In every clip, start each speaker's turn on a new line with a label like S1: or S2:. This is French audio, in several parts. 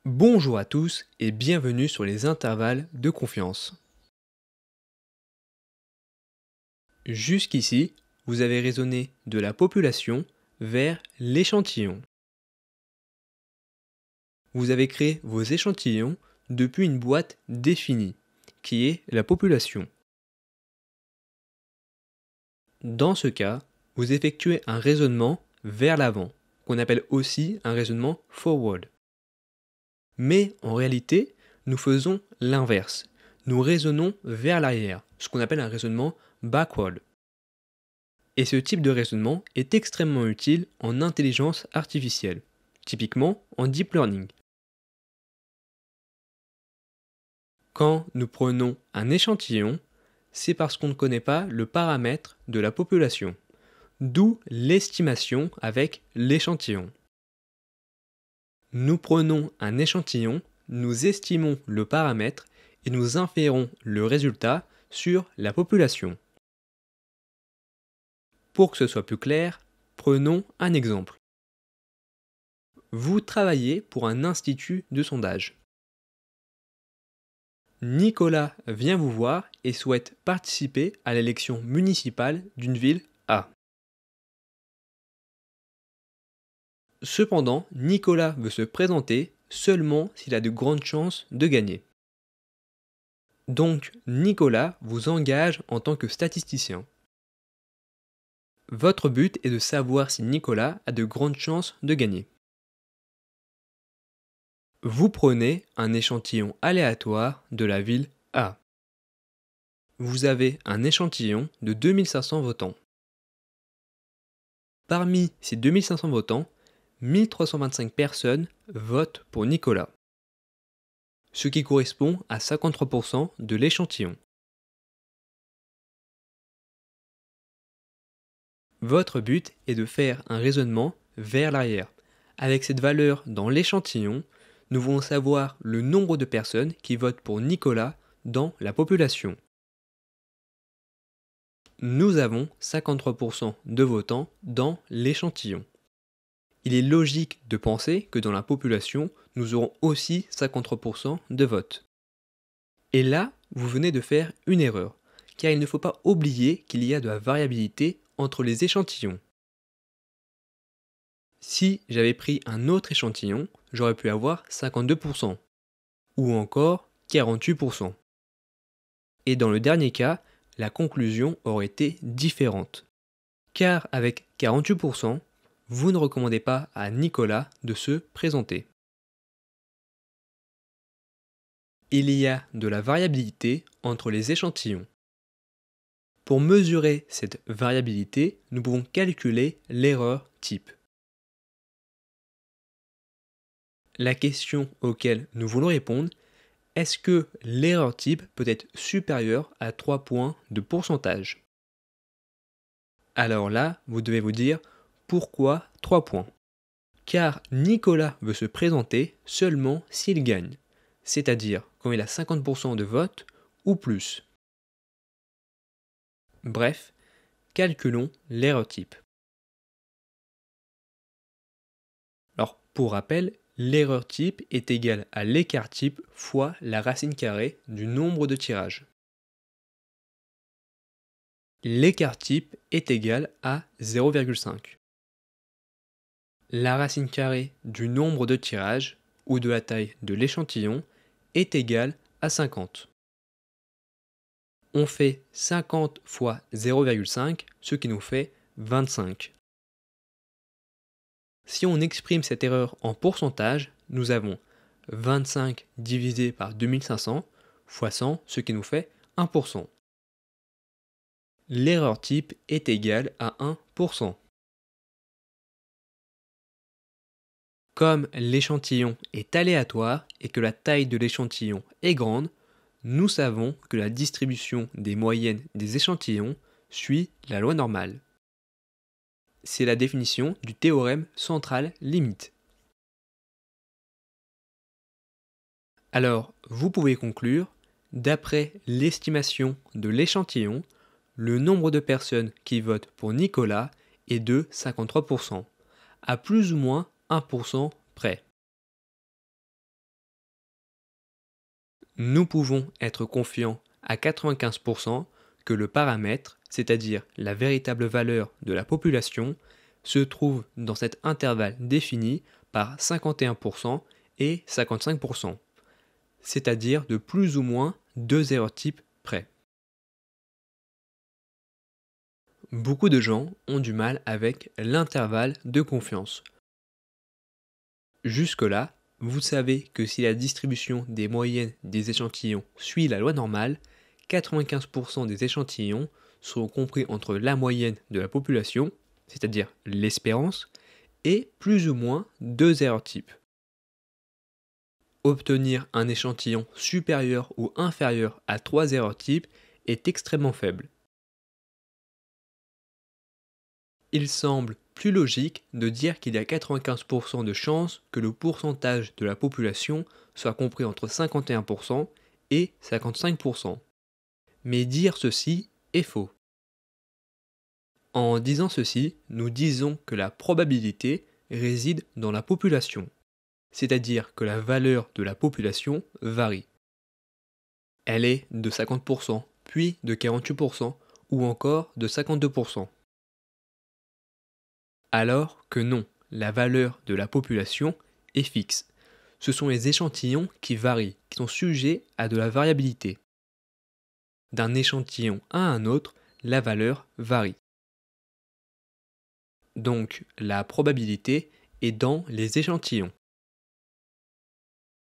S1: Bonjour à tous et bienvenue sur les intervalles de confiance. Jusqu'ici, vous avez raisonné de la population vers l'échantillon. Vous avez créé vos échantillons depuis une boîte définie, qui est la population. Dans ce cas, vous effectuez un raisonnement vers l'avant, qu'on appelle aussi un raisonnement forward. Mais en réalité, nous faisons l'inverse. Nous raisonnons vers l'arrière, ce qu'on appelle un raisonnement backward. Et ce type de raisonnement est extrêmement utile en intelligence artificielle, typiquement en deep learning. Quand nous prenons un échantillon, c'est parce qu'on ne connaît pas le paramètre de la population, d'où l'estimation avec l'échantillon. Nous prenons un échantillon, nous estimons le paramètre et nous inférons le résultat sur la population. Pour que ce soit plus clair, prenons un exemple. Vous travaillez pour un institut de sondage. Nicolas vient vous voir et souhaite participer à l'élection municipale d'une ville A. Cependant, Nicolas veut se présenter seulement s'il a de grandes chances de gagner. Donc, Nicolas vous engage en tant que statisticien. Votre but est de savoir si Nicolas a de grandes chances de gagner. Vous prenez un échantillon aléatoire de la ville A. Vous avez un échantillon de 2500 votants. Parmi ces 2500 votants, 1325 personnes votent pour Nicolas, ce qui correspond à 53% de l'échantillon. Votre but est de faire un raisonnement vers l'arrière. Avec cette valeur dans l'échantillon, nous voulons savoir le nombre de personnes qui votent pour Nicolas dans la population. Nous avons 53% de votants dans l'échantillon. Il est logique de penser que dans la population, nous aurons aussi 53% de votes. Et là, vous venez de faire une erreur, car il ne faut pas oublier qu'il y a de la variabilité entre les échantillons. Si j'avais pris un autre échantillon, j'aurais pu avoir 52%, ou encore 48%. Et dans le dernier cas, la conclusion aurait été différente. Car avec 48%, vous ne recommandez pas à Nicolas de se présenter. Il y a de la variabilité entre les échantillons. Pour mesurer cette variabilité, nous pouvons calculer l'erreur type. La question auquel nous voulons répondre, est-ce que l'erreur type peut être supérieure à 3 points de pourcentage? Alors là, vous devez vous dire, pourquoi 3 points? Car Nicolas veut se présenter seulement s'il gagne, c'est-à-dire quand il a 50% de votes ou plus. Bref, calculons l'erreur type. Alors, pour rappel, l'erreur type est égale à l'écart type fois la racine carrée du nombre de tirages. L'écart type est égal à 0,5. La racine carrée du nombre de tirages, ou de la taille de l'échantillon, est égale à 50. On fait 50 fois 0,5, ce qui nous fait 25. Si on exprime cette erreur en pourcentage, nous avons 25 divisé par 2500 fois 100, ce qui nous fait 1%. L'erreur type est égale à 1%. Comme l'échantillon est aléatoire et que la taille de l'échantillon est grande, nous savons que la distribution des moyennes des échantillons suit la loi normale. C'est la définition du théorème central limite. Alors, vous pouvez conclure, d'après l'estimation de l'échantillon, le nombre de personnes qui votent pour Nicolas est de 53%, à plus ou moins 1% près. Nous pouvons être confiants à 95% que le paramètre, c'est-à-dire la véritable valeur de la population, se trouve dans cet intervalle défini par 51% et 55%, c'est-à-dire de plus ou moins 2 erreurs-types près. Beaucoup de gens ont du mal avec l'intervalle de confiance. Jusque-là, vous savez que si la distribution des moyennes des échantillons suit la loi normale, 95% des échantillons seront compris entre la moyenne de la population, c'est-à-dire l'espérance, et plus ou moins 2 erreurs types. Obtenir un échantillon supérieur ou inférieur à 3 erreurs types est extrêmement faible. Il semble plus logique de dire qu'il y a 95% de chances que le pourcentage de la population soit compris entre 51% et 55%. Mais dire ceci est faux. En disant ceci, nous disons que la probabilité réside dans la population, c'est-à-dire que la valeur de la population varie. Elle est de 50%, puis de 48%, ou encore de 52%. Alors que non, la valeur de la population est fixe. Ce sont les échantillons qui varient, qui sont sujets à de la variabilité. D'un échantillon à un autre, la valeur varie. Donc la probabilité est dans les échantillons.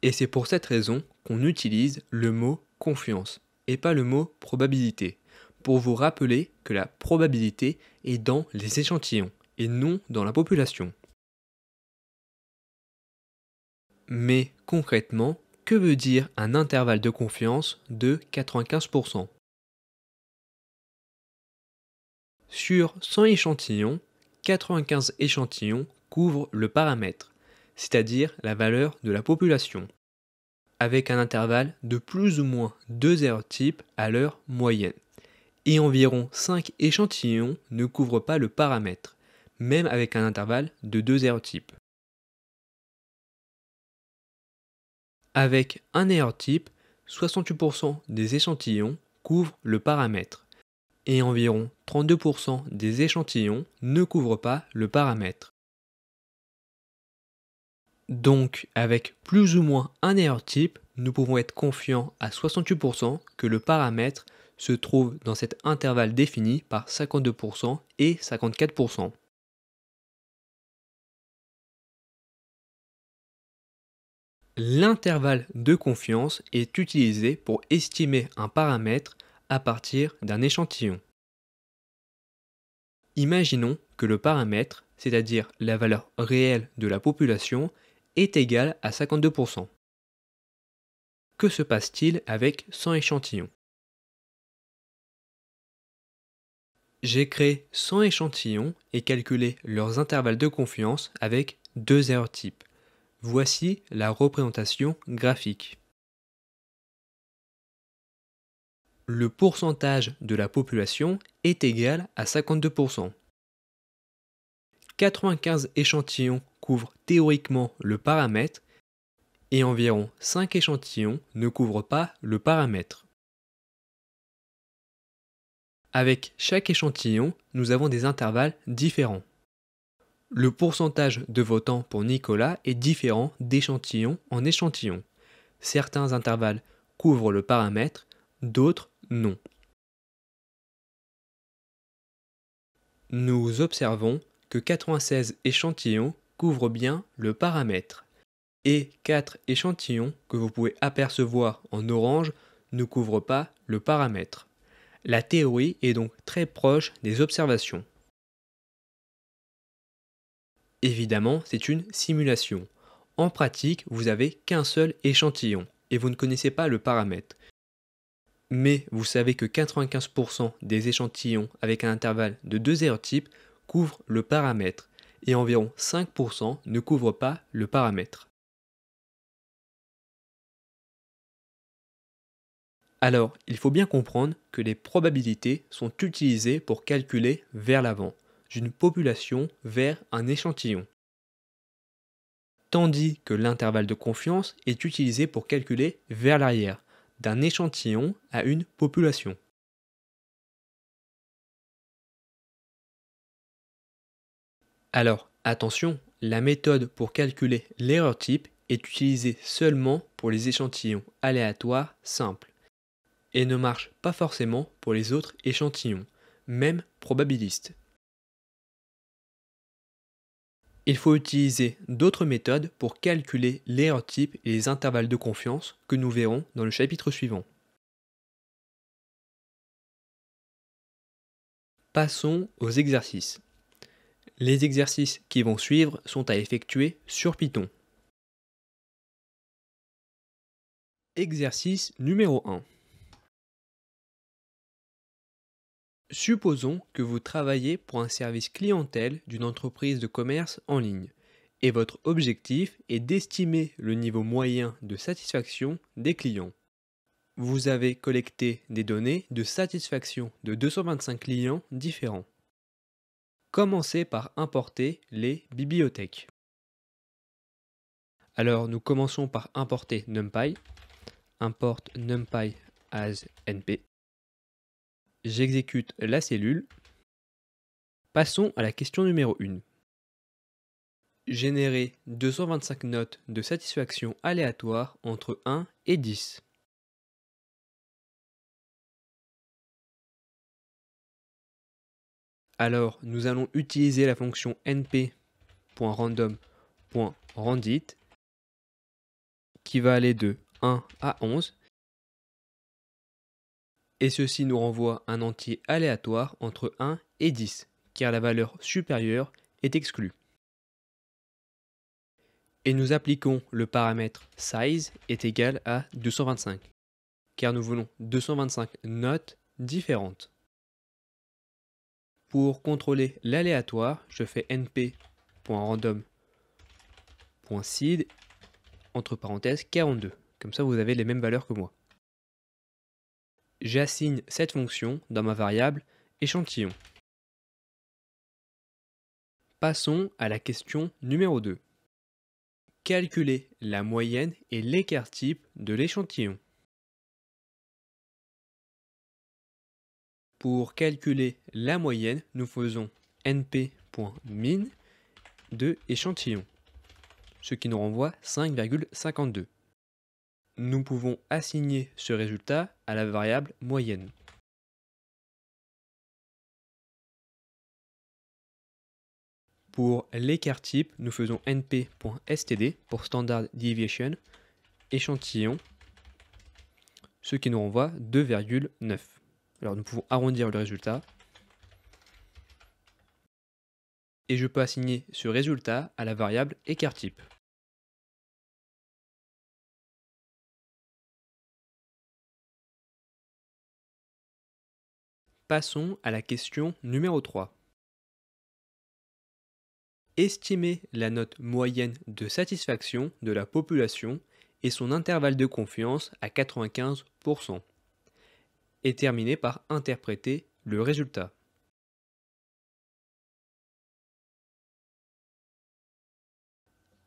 S1: Et c'est pour cette raison qu'on utilise le mot confiance et pas le mot probabilité, pour vous rappeler que la probabilité est dans les échantillons et non dans la population. Mais concrètement, que veut dire un intervalle de confiance de 95%? Sur 100 échantillons, 95 échantillons couvrent le paramètre, c'est-à-dire la valeur de la population, avec un intervalle de plus ou moins 2 erreurs types à leur moyenne. Et environ 5 échantillons ne couvrent pas le paramètre, même avec un intervalle de 2 erreurs types. Avec un erreur type, 68% des échantillons couvrent le paramètre, et environ 32% des échantillons ne couvrent pas le paramètre. Donc, avec plus ou moins un erreur type, nous pouvons être confiants à 68% que le paramètre se trouve dans cet intervalle défini par 52% et 54%. L'intervalle de confiance est utilisé pour estimer un paramètre à partir d'un échantillon. Imaginons que le paramètre, c'est-à-dire la valeur réelle de la population, est égal à 52%. Que se passe-t-il avec 100 échantillons? J'ai créé 100 échantillons et calculé leurs intervalles de confiance avec 2 erreurs types. Voici la représentation graphique. Le pourcentage de la population est égal à 52%. 95 échantillons couvrent théoriquement le paramètre et environ 5 échantillons ne couvrent pas le paramètre. Avec chaque échantillon, nous avons des intervalles différents. Le pourcentage de votants pour Nicolas est différent d'échantillon en échantillon. Certains intervalles couvrent le paramètre, d'autres non. Nous observons que 96 échantillons couvrent bien le paramètre et 4 échantillons que vous pouvez apercevoir en orange ne couvrent pas le paramètre. La théorie est donc très proche des observations. Évidemment, c'est une simulation. En pratique, vous n'avez qu'un seul échantillon et vous ne connaissez pas le paramètre. Mais vous savez que 95% des échantillons avec un intervalle de 2 erreurs types couvrent le paramètre et environ 5% ne couvrent pas le paramètre. Alors, il faut bien comprendre que les probabilités sont utilisées pour calculer vers l'avant, d'une population vers un échantillon, tandis que l'intervalle de confiance est utilisé pour calculer vers l'arrière, d'un échantillon à une population. Alors, attention, la méthode pour calculer l'erreur type est utilisée seulement pour les échantillons aléatoires simples et ne marche pas forcément pour les autres échantillons, même probabilistes. Il faut utiliser d'autres méthodes pour calculer l'erreur type et les intervalles de confiance que nous verrons dans le chapitre suivant. Passons aux exercices. Les exercices qui vont suivre sont à effectuer sur Python. Exercice numéro 1. Supposons que vous travaillez pour un service clientèle d'une entreprise de commerce en ligne et votre objectif est d'estimer le niveau moyen de satisfaction des clients. Vous avez collecté des données de satisfaction de 225 clients différents. Commencez par importer les bibliothèques. Alors nous commençons par importer NumPy. Import NumPy as np. J'exécute la cellule. Passons à la question numéro 1. Générer 225 notes de satisfaction aléatoires entre 1 et 10. Alors, nous allons utiliser la fonction np.random.randit qui va aller de 1 à 11 et ceci nous renvoie un entier aléatoire entre 1 et 10 car la valeur supérieure est exclue. Et nous appliquons le paramètre size est égal à 225 car nous voulons 225 notes différentes. Pour contrôler l'aléatoire, je fais np.random.seed entre parenthèses 42. Comme ça, vous avez les mêmes valeurs que moi. J'assigne cette fonction dans ma variable échantillon. Passons à la question numéro 2. Calculer la moyenne et l'écart type de l'échantillon. Pour calculer la moyenne, nous faisons np.min de échantillon, ce qui nous renvoie 5,52. Nous pouvons assigner ce résultat à la variable moyenne. Pour l'écart type, nous faisons np.std pour standard deviation échantillon, ce qui nous renvoie 2,9. Alors nous pouvons arrondir le résultat. Et je peux assigner ce résultat à la variable écart type. Passons à la question numéro 3. Estimer la note moyenne de satisfaction de la population et son intervalle de confiance à 95%. Et terminer par interpréter le résultat.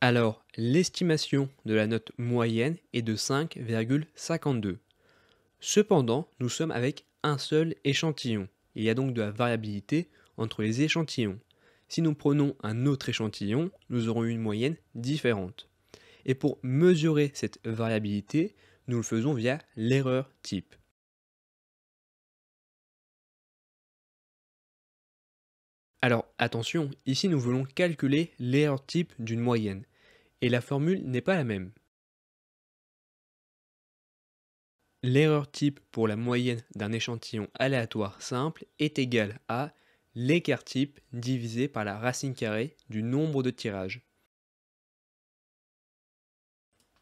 S1: Alors, l'estimation de la note moyenne est de 5,52. Cependant, nous sommes avec un seul échantillon. Il y a donc de la variabilité entre les échantillons. Si nous prenons un autre échantillon, nous aurons une moyenne différente. Et pour mesurer cette variabilité, nous le faisons via l'erreur type. Alors attention, ici nous voulons calculer l'erreur type d'une moyenne, et la formule n'est pas la même. L'erreur type pour la moyenne d'un échantillon aléatoire simple est égale à l'écart type divisé par la racine carrée du nombre de tirages.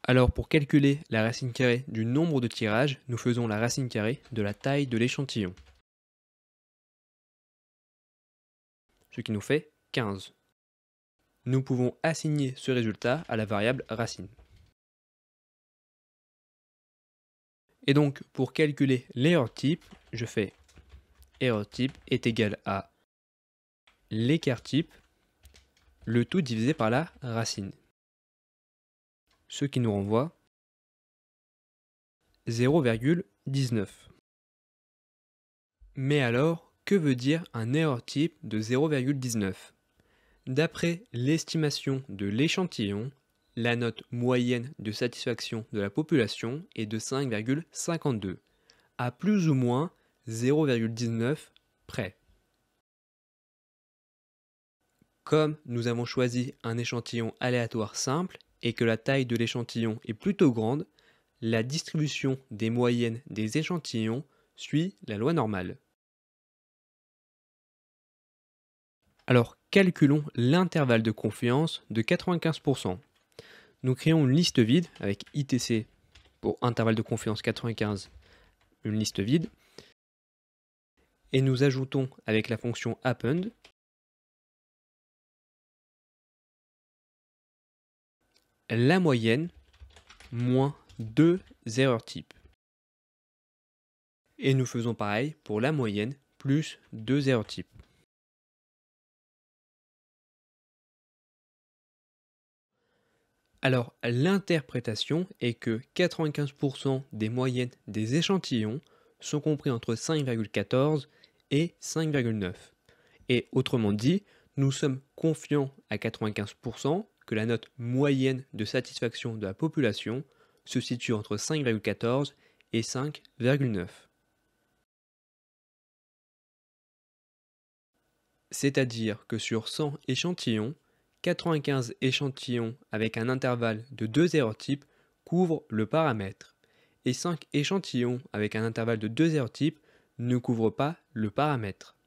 S1: Alors pour calculer la racine carrée du nombre de tirages, nous faisons la racine carrée de la taille de l'échantillon. Ce qui nous fait 15. Nous pouvons assigner ce résultat à la variable racine. Et donc, pour calculer l'erreur type, je fais erreur type est égal à l'écart type, le tout divisé par la racine. Ce qui nous renvoie 0,19. Mais alors, que veut dire un erreur type de 0,19? D'après l'estimation de l'échantillon, la note moyenne de satisfaction de la population est de 5,52, à plus ou moins 0,19 près. Comme nous avons choisi un échantillon aléatoire simple et que la taille de l'échantillon est plutôt grande, la distribution des moyennes des échantillons suit la loi normale. Alors calculons l'intervalle de confiance de 95%. Nous créons une liste vide avec ITC pour intervalle de confiance 95, une liste vide, et nous ajoutons avec la fonction append la moyenne moins 2 erreurs types. Et nous faisons pareil pour la moyenne plus 2 erreurs types. Alors l'interprétation est que 95% des moyennes des échantillons sont compris entre 5,14 et 5,9. Et autrement dit, nous sommes confiants à 95% que la note moyenne de satisfaction de la population se situe entre 5,14 et 5,9. C'est-à-dire que sur 100 échantillons, 95 échantillons avec un intervalle de 2 erreurs types couvrent le paramètre, et 5 échantillons avec un intervalle de 2 erreurs types ne couvrent pas le paramètre.